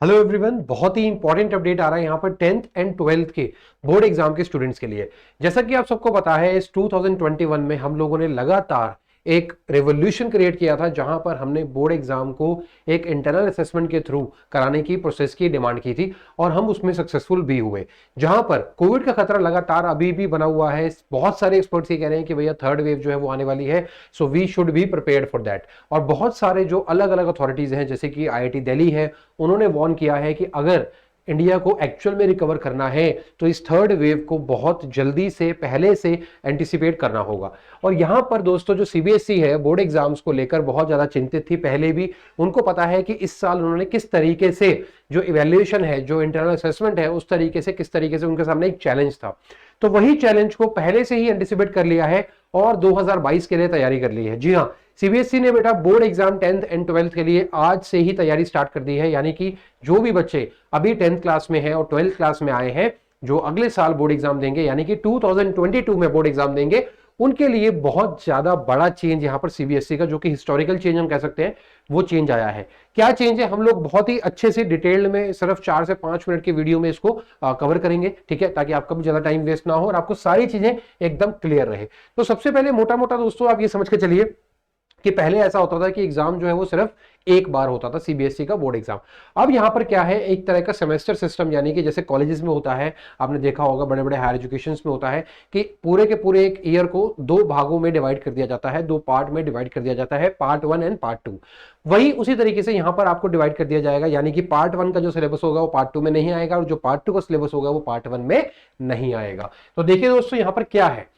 Hello everyone, बहुत ही important update आ रहा है यहाँ पर 10th एंड 12th के बोर्ड एग्जाम के स्टूडेंट्स के लिए। जैसा कि आप सबको पता है, इस 2021 में हम लोगों ने लगातार एक रेवोल्यूशन क्रिएट किया था, जहां पर हमने बोर्ड एग्जाम को एक इंटरनल असेसमेंट के थ्रू कराने की प्रोसेस की डिमांड की थी और हम उसमें सक्सेसफुल भी हुए। जहां पर कोविड का खतरा लगातार अभी भी बना हुआ है, बहुत सारे एक्सपर्ट्स ये कह रहे हैं कि भैया थर्ड वेव जो है वो आने वाली है, so we should be prepared for that. और बहुत सारे जो अलग अलग अथॉरिटीज हैं, जैसे कि IIT दिल्ली है, उन्होंने वार्न किया है कि अगर इंडिया को एक्चुअल में रिकवर करना है तो इस थर्ड वेव को बहुत जल्दी से पहले से एंटिसिपेट करना होगा। और यहां पर दोस्तों जो CBSE है, बोर्ड एग्जाम्स को लेकर बहुत ज्यादा चिंतित थी पहले भी। उनको पता है कि इस साल उन्होंने किस तरीके से जो इवैल्यूएशन है, जो इंटरनल असेसमेंट है, उस तरीके से किस तरीके से उनके सामने एक चैलेंज था, तो वही चैलेंज को पहले से ही एंटिसिपेट कर लिया है और 2022 के लिए तैयारी कर ली है। जी हाँ, CBSE ने बेटा board exam 10th and 12th के लिए आज से ही तैयारी स्टार्ट कर दी है। यानी कि जो भी बच्चे अभी 10th क्लास में हैं और 12th क्लास में आए हैं, जो अगले साल बोर्ड एग्जाम देंगे, यानी कि 2022 में बोर्ड एग्जाम देंगे, उनके लिए बहुत ज्यादा बड़ा चेंज यहां पर CBSE का, जो कि हिस्टोरिकल चेंज हम कह सकते हैं, वो चेंज आया है। क्या चेंज है, हम लोग बहुत ही अच्छे से डिटेल में सिर्फ 4 से 5 मिनट की वीडियो में इसको कवर करेंगे, ठीक है, ताकि आपका भी ज्यादा टाइम वेस्ट ना हो और आपको सारी चीजें एकदम क्लियर रहे। तो सबसे पहले मोटा मोटा दोस्तों आप ये समझ के चलिए कि पहले ऐसा होता था कि एग्जाम जो है वो सिर्फ एक बार होता था, CBSE का बोर्ड एग्जाम। अब यहां पर क्या है, एक तरह का सेमेस्टर सिस्टम, यानी कि जैसे कॉलेजेस में होता है, आपने देखा होगा बड़े बड़े हायर एजुकेशन में होता है कि पूरे के पूरे एक ईयर को 2 भागों में डिवाइड कर दिया जाता है, 2 पार्ट में डिवाइड कर दिया जाता है, पार्ट 1 एंड पार्ट 2। वही उसी तरीके से यहां पर आपको डिवाइड कर दिया जाएगा, यानी कि पार्ट 1 का जो सिलेबस होगा वो पार्ट 2 में नहीं आएगा और जो पार्ट 2 का सिलेबस होगा वो पार्ट 1 में नहीं आएगा। तो देखिए दोस्तों, यहां पर क्या है,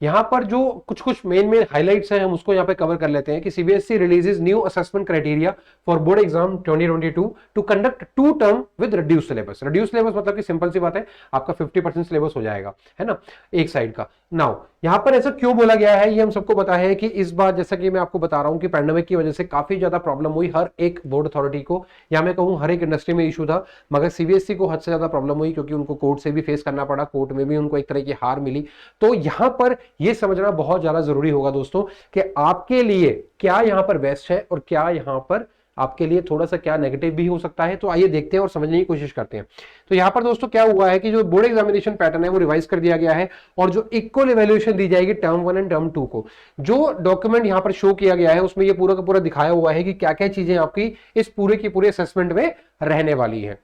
यहां पर जो कुछ कुछ मेन हाइलाइट्स हैं, हम उसको यहां पे कवर कर लेते हैं कि CBSE releases new assessment criteria for board exam 2022 to conduct 2 term with reduce syllabus. Reduce syllabus मतलब कि सिंपल सी बात है, आपका 50% सिलेबस हो जाएगा, है ना, एक साइड का। नाउ यहां पर ऐसा क्यों बोला गया है, ये हम सबको पता है कि इस बार जैसा कि मैं आपको बता रहा हूं कि पैंडेमिक की वजह से काफी ज्यादा प्रॉब्लम हुई हर एक बोर्ड अथॉरिटी को, या मैं कहूं हर एक इंडस्ट्री में इशू था, मगर CBSE को हद से ज्यादा प्रॉब्लम हुई क्योंकि उनको कोर्ट से भी फेस करना पड़ा, कोर्ट में भी उनको एक तरह की हार मिली। तो यहां पर यह समझना बहुत ज्यादा जरूरी होगा दोस्तों कि आपके लिए क्या यहां पर बेस्ट है और क्या यहां पर आपके लिए थोड़ा सा क्या नेगेटिव भी हो सकता है। तो आइए देखते हैं और समझने की कोशिश करते हैं। तो यहां पर दोस्तों क्या हुआ है कि जो बोर्ड एग्जामिनेशन पैटर्न है वो रिवाइज कर दिया गया है और जो इक्वल इवैल्यूएशन दी जाएगी टर्म 1 एंड टर्म 2 को, जो डॉक्यूमेंट यहां पर शो किया गया है उसमें ये पूरा का पूरा दिखाया हुआ है कि क्या क्या चीजें आपकी इस पूरे की पूरे असेसमेंट में रहने वाली है।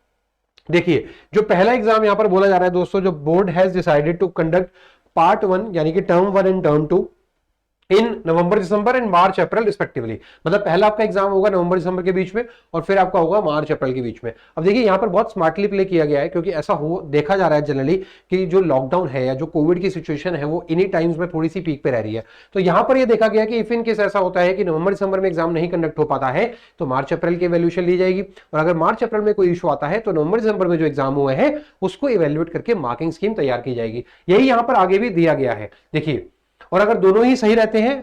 देखिए, जो पहला एग्जाम यहां पर बोला जा रहा है दोस्तों, जो board has decided to conduct part 1 यानी कि term 1 and term 2 in November December and March April respectively. मतलब पहला आपका एग्जाम होगा नवंबर दिसंबर के बीच में और फिर आपका होगा मार्च अप्रैल के बीच में। अब देखिए यहां पर बहुत स्मार्टली प्ले किया गया है, क्योंकि ऐसा हो देखा जा रहा है जनरली कि जो लॉकडाउन है या जो कोविड की सिचुएशन है वो इन्हीं टाइम्स में थोड़ी सी पीक पे रह रही है। तो यहां पर यह देखा गया कि इफ इन केस ऐसा होता है कि नवंबर दिसंबर में एग्जाम नहीं कंडक्ट हो पाता है तो मार्च अप्रैल की इवैल्यूएशन ली जाएगी, और अगर मार्च अप्रैल में कोई इशू आता है तो नवंबर दिसंबर में जो एग्जाम हुए हैं उसको इवैल्यूएट करके मार्किंग स्कीम तैयार की जाएगी। यही यहां पर आगे भी दिया गया है। देखिए, और अगर दोनों ही सही रहते हैं,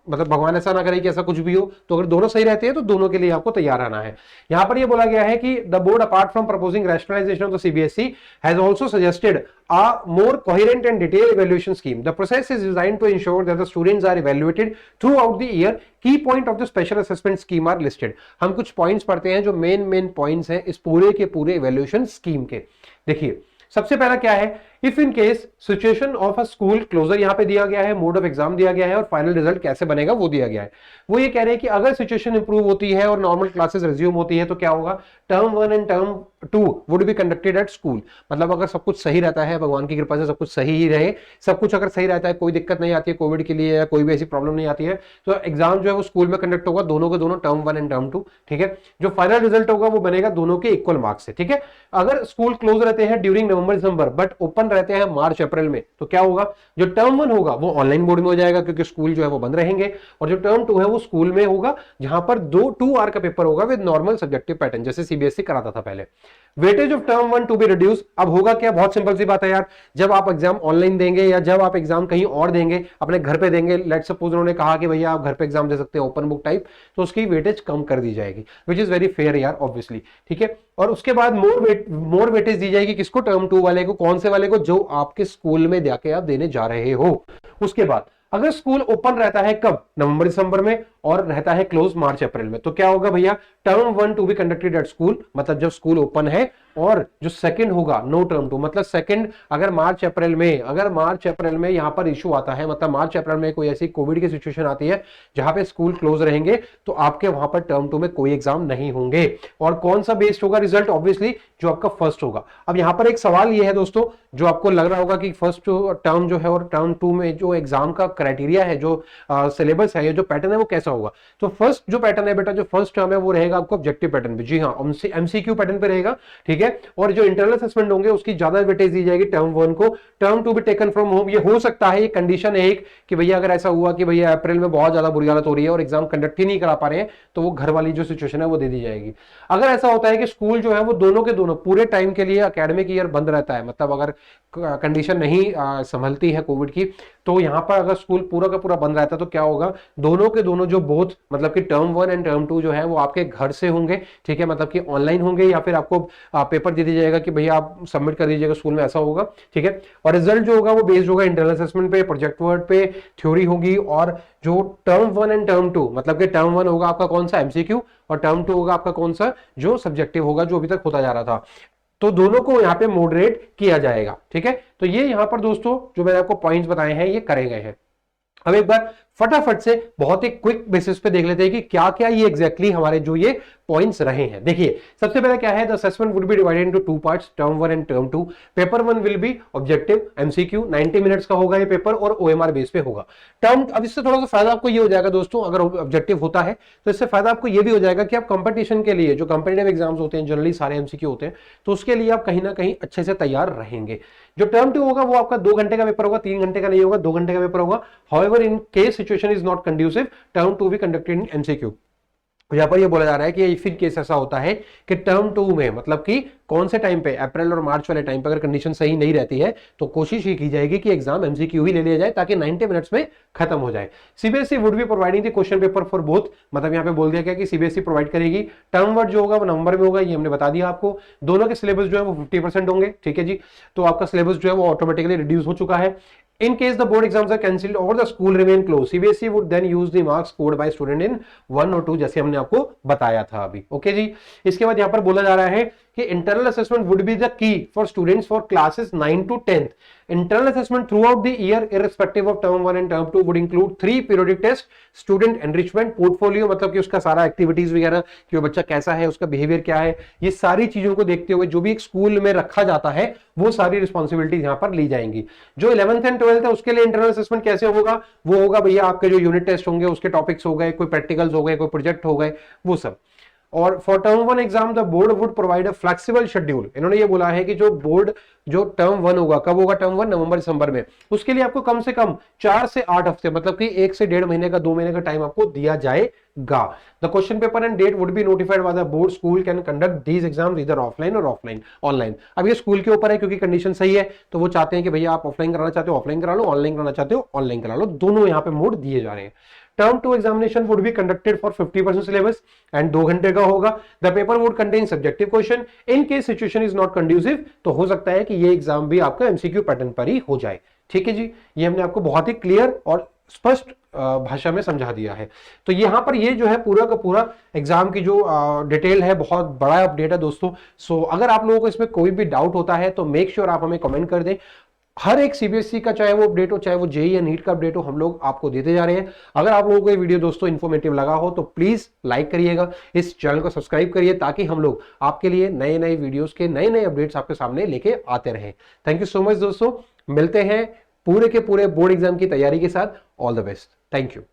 मतलब भगवान ऐसा ना करे कि ऐसा कुछ भी हो, तो अगर दोनों सही रहते हैं तो दोनों के लिए आपको तैयार रहना है। यहां पर यह बोला गया है कि the board apart from proposing rationalisation of the CBSE has also suggested a more coherent and detailed evaluation scheme. The process is designed to ensure that the students are evaluated throughout the year. Key point of the special assessment scheme are listed. हम कुछ points पढ़ते हैं जो main points हैं इस पूरे के पूरे इवैल्यूएशन स्कीम के। देखिए, सबसे पहला क्या है, if in case situation of a school closure यहां पे दिया गया है, मोड ऑफ एग्जाम दिया गया है और फाइनल रिजल्ट कैसे बनेगा वो दिया गया है। वो ये कह रहे हैं कि अगर सिचुएशन इंप्रूव होती है और नॉर्मल क्लासेस रिज्यूम होती है तो क्या होगा, term 1 and term 2 would be conducted at school. मतलब अगर सब कुछ सही रहता है, भगवान की कृपा से सब कुछ सही ही रहे, सब कुछ अगर सही रहता है, कोई दिक्कत नहीं आती है कोविड के लिए या कोई भी ऐसी प्रॉब्लम नहीं आती है, तो एग्जाम जो है वो स्कूल में कंडक्ट होगा, दोनों के दोनों टर्म 1 एंड टर्म 2, ठीक है। जो फाइनल रिजल्ट होगा वो बनेगा दोनों के इक्वल मार्क्स से, ठीक है। अगर स्कूल क्लोज रहते हैं during November December but open रहते हैं मार्च अप्रैल में, तो क्या होगा, जो टर्म 1 होगा वो ऑनलाइन मोड में हो जाएगा क्योंकि स्कूल जो है वो बंद रहेंगे, और जो टर्म 2 है वो स्कूल में होगा, जहां पर 2 आवर का पेपर होगा विद नॉर्मल सब्जेक्टिव पैटर्न, जैसे CBSE कराता था पहले। Weightage of term 1 to be reduce. अब होगा क्या, बहुत सिंपल सी बात है यार, जब आप एग्जाम ऑनलाइन देंगे या जब आप एग्जाम कहीं और देंगे, अपने घर पे देंगे, लेट सपोज उन्होंने कहा कि भैया आप घर पे एग्जाम दे सकते हैं ओपन बुक टाइप, तो उसकी वेटेज कम कर दी जाएगी, विच इज वेरी फेयर यार ऑब्वियसली, ठीक है। और उसके बाद मोर वेटेज दी जाएगी किसको, टर्म 2 वाले को। कौन से वाले को, जो आपके स्कूल में जाके आप देने जा रहे हो। उसके बाद अगर स्कूल ओपन रहता है कब, नवंबर दिसंबर में, और रहता है क्लोज मार्च अप्रैल में। तो क्या होगा भैया, term 1 to be conducted at school, मतलब जब स्कूल ओपन है, और जो सेकंड होगा नो टर्म 2, मतलब सेकंड अगर मार्च अप्रैल में यहां पर इशू आता है, मतलब मार्च अप्रैल में कोई ऐसी कोविड की सिचुएशन आती है जहां पे स्कूल क्लोज रहेंगे, तो आपके वहां पर टर्म 2 में कोई एग्जाम नहीं होंगे। और कौन सा बेस्ड होगा रिजल्ट, ऑब्वियसली जो आपका फर्स्ट होगा। अब यहां पर एक सवाल ये है दोस्तों, जो आपको लग रहा होगा कि फर्स्ट टर्म जो है और टर्म 2 में जो एग्जाम का क्राइटेरिया है, जो सिलेबस है, जो पैटर्न है, वो कैसा होगा। तो फर्स्ट जो पैटर्न है बेटा, जो फर्स्ट टर्म है वो रहेगा आपको ऑब्जेक्टिव पैटर्न पे, जी हाँ, एमसीक्यू पैटर्न पे रहेगा, ठीक है। और जो इंटरनल असेसमेंट होंगे उसकी ज्यादा वेटेज दी जाएगी टर्म 1 को, टर्म 2 भी टेकन फ्रॉम होम। ये हो सकता है, ये कंडीशन है एक, कि भैया अगर ऐसा हुआ कि भैया अप्रैल में बहुत ज्यादा बुरी हालत हो रही है और एग्जाम कंडक्ट ही नहीं करा पा रहे हैं, तो वो घर वाली जो सिचुएशन है वो दे दी जाएगी। अगर ऐसा होता है कि स्कूल जो है वो दोनों के दोनों पूरे टाइम के लिए एकेडमिक ईयर बंद रहता है, मतलब अगर कंडीशन नहीं संभलती है कोविड की, तो यहां पर अगर स्कूल पूरा का पूरा बंद रहता है, तो क्या होगा, दोनों के दोनों जो बोथ, मतलब कि टर्म 1 एंड टर्म 2 जो है वो आपके घर से होंगे, ठीक है, मतलब कि ऑनलाइन होंगे, या फिर आपको पेपर दे दिया जाएगा कि भैया आप सबमिट कर दीजिएगा स्कूल में, ऐसा होगा, ठीक है। और रिजल्ट जो होगा वो बेस्ड होगा इंटरनल असेसमेंट पे, प्रोजेक्ट वर्क पे, थ्योरी होगी। और जो टर्म 1 एंड टर्म 2, मतलब कि टर्म 1 होगा आपका कौन सा, एमसीक्यू, और टर्म 2 होगा आपका कौन सा, जो सब्जेक्टिव होगा, जो अभी तक होता जा रहा था। तो दोनों को यहां पे मॉडरेट किया जाएगा, ठीक है। तो ये यहां पर दोस्तों जो मैंने आपको पॉइंट्स बताए हैं ये करे गए हैं। अब एक बार फटाफट से बहुत ही क्विक बेसिस पे देख लेते हैं कि क्या क्या ये एग्जैक्टली हमारे जो ये पॉइंट्स रहे हैं। देखिए सबसे पहले क्या है, the assessment would be divided into two parts, term 1 and term 2। Paper 1 will be objective MCQ, 90 minutes का होगा ये पेपर, और ओएमआर बेस पे होगा। टर्म, अब इससे थोड़ा सा फायदा आपको ये हो जाएगा दोस्तों, अगर ऑब्जेक्टिव होता है तो इससे फायदा आपको ये भी हो जाएगा कि आप कंपटीशन के लिए, जो कंपटीटिव एग्जाम्स होते हैं जनरली सारे एमसीक्यू होते हैं, तो उसके लिए आप कहीं ना कहीं अच्छे से तैयार रहेंगे। जो टर्म 2 होगा वो आपका 2 घंटे का पेपर होगा, 3 घंटे का नहीं होगा, 2 घंटे का पेपर होगा। However in case situation is not conducive, term 2 भी कंडक्टेड इन एमसीक्यू। यहां पर ये बोला जा रहा है कि इफ इन केस ऐसा होता है कि टर्म 2 में, मतलब कि कौन से टाइम पे, अप्रैल और मार्च वाले टाइम पे अगर कंडीशन सही नहीं रहती है, तो कोशिश ये की जाएगी कि एग्जाम एमसीक्यू ही ले लिया जाए ताकि 90 मिनट्स में खत्म हो जाए। CBSE would be providing the question paper for both, मतलब यहां पे बोल दिया गया कि सीबीएसई प्रोवाइड करेगी। टर्म 1 जो होगा वो नवंबर में होगा, ये हमने बता दिया आपको। दोनों के सिलेबस जो है वो 50% होंगे, ठीक है जी। तो आपका सिलेबस जो है वो ऑटोमेटिकली रिड्यूस हो चुका है। In case the board exams are cancelled or the school remain closed, CBSE would then use the marks scored by student in 1 और 2, जैसे हमने आपको बताया था अभी, ओके जी। इसके बाद यहाँ पर बोला जा रहा है कि internal assessment would be the key for students for classes 9 to 10th. Internal assessment throughout the year, irrespective of term 1 and term 2, would include 3 periodic tests, student enrichment, portfolio, मतलब कि उसका सारा एक्टिविटीज वगैरह, कि वो बच्चा कैसा है, उसका बिहेवियर क्या है, ये सारी चीजों को देखते हुए जो भी एक स्कूल में रखा जाता है वो सारी रिस्पॉन्सिबिलिटीज यहाँ पर ली जाएंगी। जो 11th एंड 12th है उसके लिए इंटरनल असेसमेंट कैसे होगा, वो होगा भैया आपके जो यूनिट टेस्ट होंगे, उसके टॉपिक्स हो गए, कोई प्रैक्टिकल्स हो गए, कोई प्रोजेक्ट हो गए, वो सब। और for term 1 exam the board would provide a flexible schedule. इन्होंने ये बोला है कि जो बोर्ड, जो टर्म 1 होगा, कब होगा टर्म 1, नवंबर दिसंबर में, उसके लिए आपको कम से कम 4 से 8 हफ्ते, मतलब कि 1 से 1.5 महीने का, 2 महीने का टाइम आपको दिया जाएगा। The question paper and date would be notified by the board, school can conduct these exams इधर ऑफलाइन और ऑनलाइन। अब ये स्कूल के ऊपर है, क्योंकि कंडीशन सही है, तो वो चाहते हैं कि भैया आप ऑफलाइन कराना चाहते हो ऑफलाइन करा लो, ऑनलाइन कराना चाहते हो ऑनलाइन करा लो, दोनों यहाँ पे मोड दिए जा रहे हैं। Term 2 examination would be conducted for 50% syllabus and 2 घंटे का होगा। The paper would contain subjective question, in case situation is not conducive, तो हो सकता है कि ये एग्जाम भी आपका एमसीक्यू पैटर्न पर ही हो जाए, ठीक है जी। ये हमने आपको बहुत ही क्लियर और स्पष्ट भाषा में समझा दिया है। तो यहां पर ये जो है पूरा का पूरा एग्जाम की जो डिटेल है, बहुत बड़ा अपडेट है दोस्तों। सो अगर आप लोगों को इसमें कोई भी डाउट होता है तो मेक श्योर आप हमें कमेंट कर दें। हर एक सीबीएसई का, चाहे वो अपडेट हो, चाहे वो जेईई या नीट का अपडेट हो, हम लोग आपको देते जा रहे हैं। अगर आप लोगों को ये वीडियो दोस्तों इन्फॉर्मेटिव लगा हो तो प्लीज लाइक करिएगा, इस चैनल को सब्सक्राइब करिए, ताकि हम लोग आपके लिए नए नए वीडियोस के नए नए अपडेट्स आपके सामने लेके आते रहें। थैंक यू सो मच दोस्तों, मिलते हैं पूरे के पूरे बोर्ड एग्जाम की तैयारी के साथ। All the best, thank you.